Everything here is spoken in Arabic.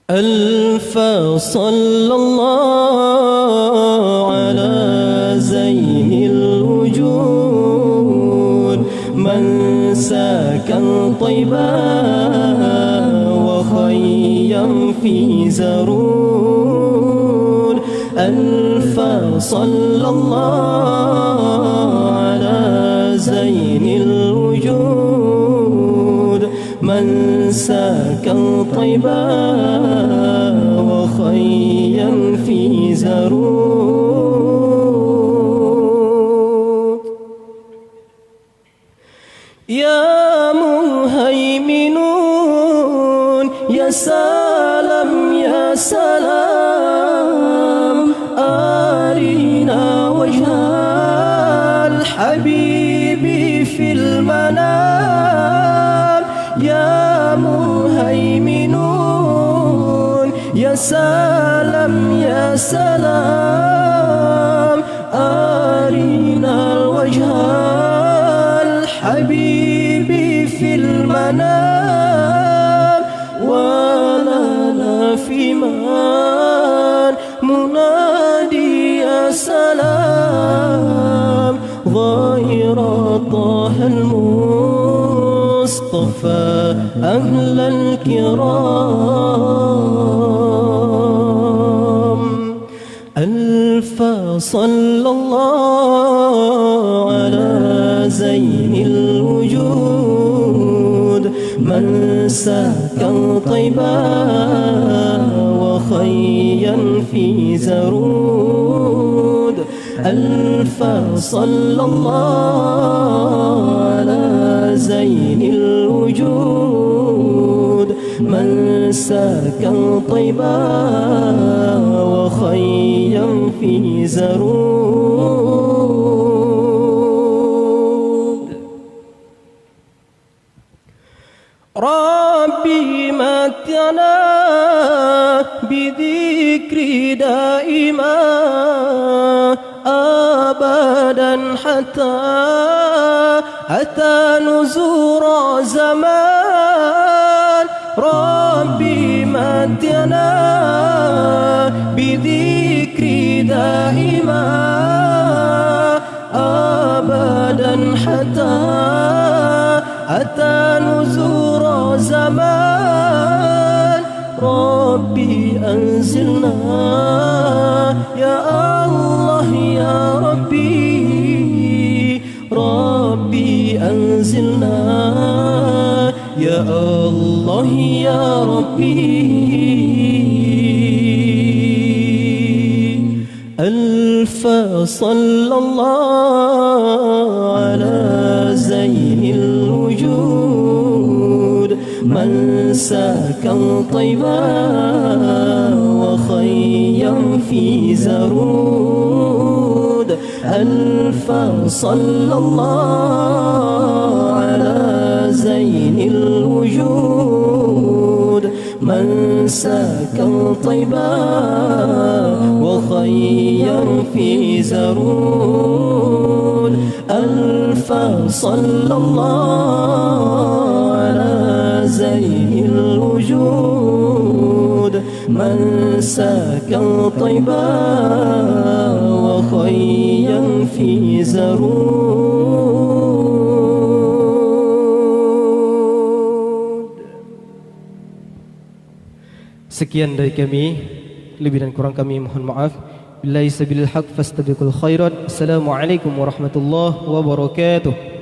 alfasallah ala zainil wujud man sakan taibah wa khayyam fi zarun alfasallah ala zainil wujud man sakan taibah وخيا في زرود يا مهيمنون يا سلام يا سلام أرنا وجه الحبيب في المنام يا مهيمنون يا سلام يا سلام أرنا الوجه الحبيب في المنام ولنا في من منادي يا سلام ظاهر طه المصطفى أهل الكرام الفصلى الله على زين الوجود من سكن طيبا وخيا في زرود الفصلى الله على زين الوجود من سكن طيبا وخيا في زرود ربي متعنا بذكري دائما أبدا حتى نزور زمان ربي متعنا بذكري دائما أبدا حتى نزور زمان ربي أنزلنا يا الله يا ربي ربي أنزلنا يا الله يا ربي الفصلى الله على زين الوجود من سكن طيبا وخيا في زرود الفصلى الله على زين الوجود من سكن طيبا وخيا في زرود الفصلى الله على زين الوجود من سكن طيبا وخيا في زرود Sekian dari kami, lebih dan kurang kami mohon maaf. Billahi sabilil haq fastabiqul khairat. Assalamu'alaikum warahmatullahi wabarakatuh.